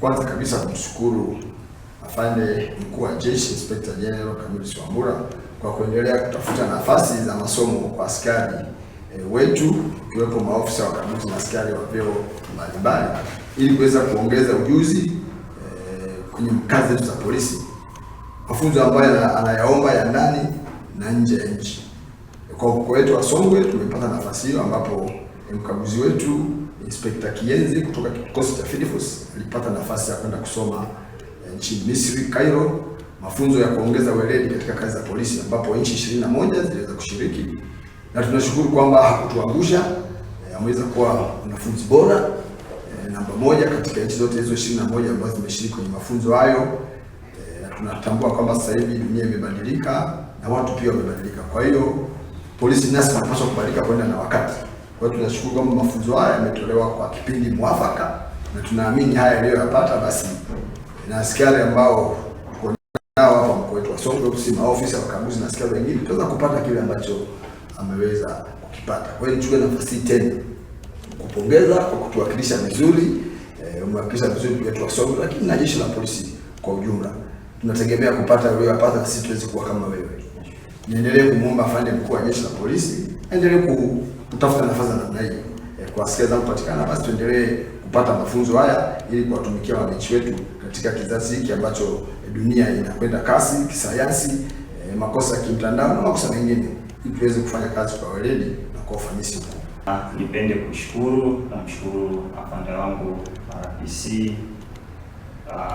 Kwanza kabisa kumshukuru afande mkuu wa jeshi Inspector General Camillus Wambura kwa kuendelea kutafuta nafasi za masomo kwa askari wetu, ikiwepo maofisa wakaguzi na askari wa vyeo mbalimbali ili kuweza kuongeza ujuzi kwenye kazi zetu za polisi, mafunzo ambayo anayaomba ya ndani na nje ya nchi. Kwa mkoa wetu wa Songwe tumepata nafasi hiyo, ambapo mkaguzi wetu Inspector Kienzi kutoka kikosi cha Field Force alipata nafasi ya kwenda kusoma nchini Misri, Cairo, mafunzo ya kuongeza weledi katika kazi za polisi, ambapo nchi 21 ziliweza kushiriki, na tunashukuru kwamba hakutuangusha. Ameweza kuwa mwanafunzi bora namba 1 katika nchi zote hizo 21 ambazo zimeshiriki kwenye mafunzo hayo. Na tunatambua kwamba sasa hivi dunia imebadilika na watu pia wamebadilika, kwa hiyo polisi nasi wanapaswa kubadilika kwenda na wakati. Kwa hiyo tunashukuru kwamba mafunzo haya yametolewa kwa kipindi mwafaka, na tunaamini haya aliyoyapata basi na askari ambao tuko nao hapa mkoa wetu wa Songwe, si maofisa wakaguzi na askari wengine, tutaweza kupata kile ambacho ameweza kukipata. Kwa hiyo nichukue nafasi tena kupongeza kwa kutuwakilisha vizuri, umewakilisha vizuri wetu wa Songwe, lakini na jeshi la polisi kwa ujumla. Tunategemea kupata uliyopata na sisi tuweze kuwa kama wewe. Niendelee kumuomba afande mkuu wa jeshi la polisi endelee kutafuta nafasi za namna hii kwa askari zangu kupatikana, basi tuendelee kupata mafunzo haya ili kuwatumikia wananchi wetu katika kizazi hiki ambacho dunia inakwenda kasi kisayansi, makosa ya kimtandao na makosa mengine, ili tuweze kufanya kazi kwa weledi na kwa ufanisi mkubwa. Nipende kushukuru na mshukuru afande wangu RPC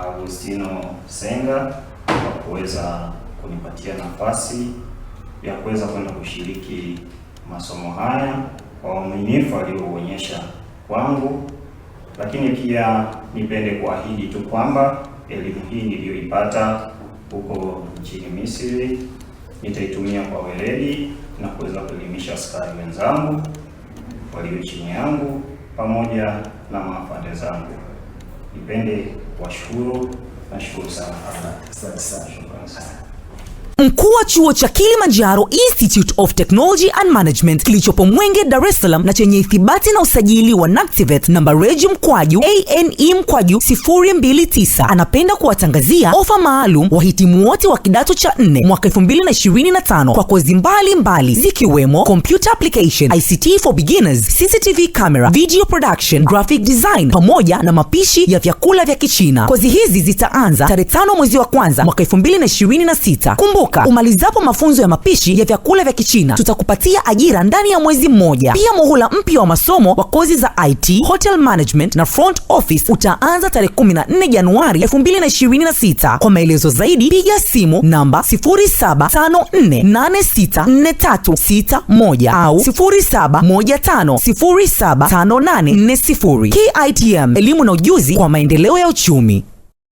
Agustino Senga kwa kuweza kunipatia nafasi ya kuweza kwenda kushiriki masomo haya kwa uaminifu alioonyesha kwangu, lakini pia nipende kuahidi tu kwamba elimu hii niliyoipata huko nchini Misri nitaitumia kwa weledi na kuweza kuelimisha askari wenzangu walio chini yangu pamoja na maafande zangu. Nipende kuwashukuru, nashukuru sana. Asante sana. Shukrani sana. Mkuu wa chuo cha Kilimanjaro Institute of Technology and Management kilichopo Mwenge, Dar es Salaam na chenye ithibati na usajili wa NACTIVATE namba REG/ANE/029 anapenda kuwatangazia ofa maalum wahitimu wote wa kidato cha 4 mwaka 2025 kwa kozi mbalimbali zikiwemo Computer Application, ICT for Beginners, CCTV Camera, Video Production, Graphic Design pamoja na mapishi ya vyakula vya Kichina. Kozi hizi zitaanza tarehe 5 mwezi wa kwanza mwaka 2026. Kumbuka, umalizapo mafunzo ya mapishi ya vyakula vya Kichina tutakupatia ajira ndani ya mwezi mmoja. Pia muhula mpya wa masomo wa kozi za IT, Hotel Management na Front Office utaanza tarehe 14 Januari 2026. Kwa maelezo zaidi piga simu namba 0754864361 au 0715075840. KITM, elimu na ujuzi kwa maendeleo ya uchumi.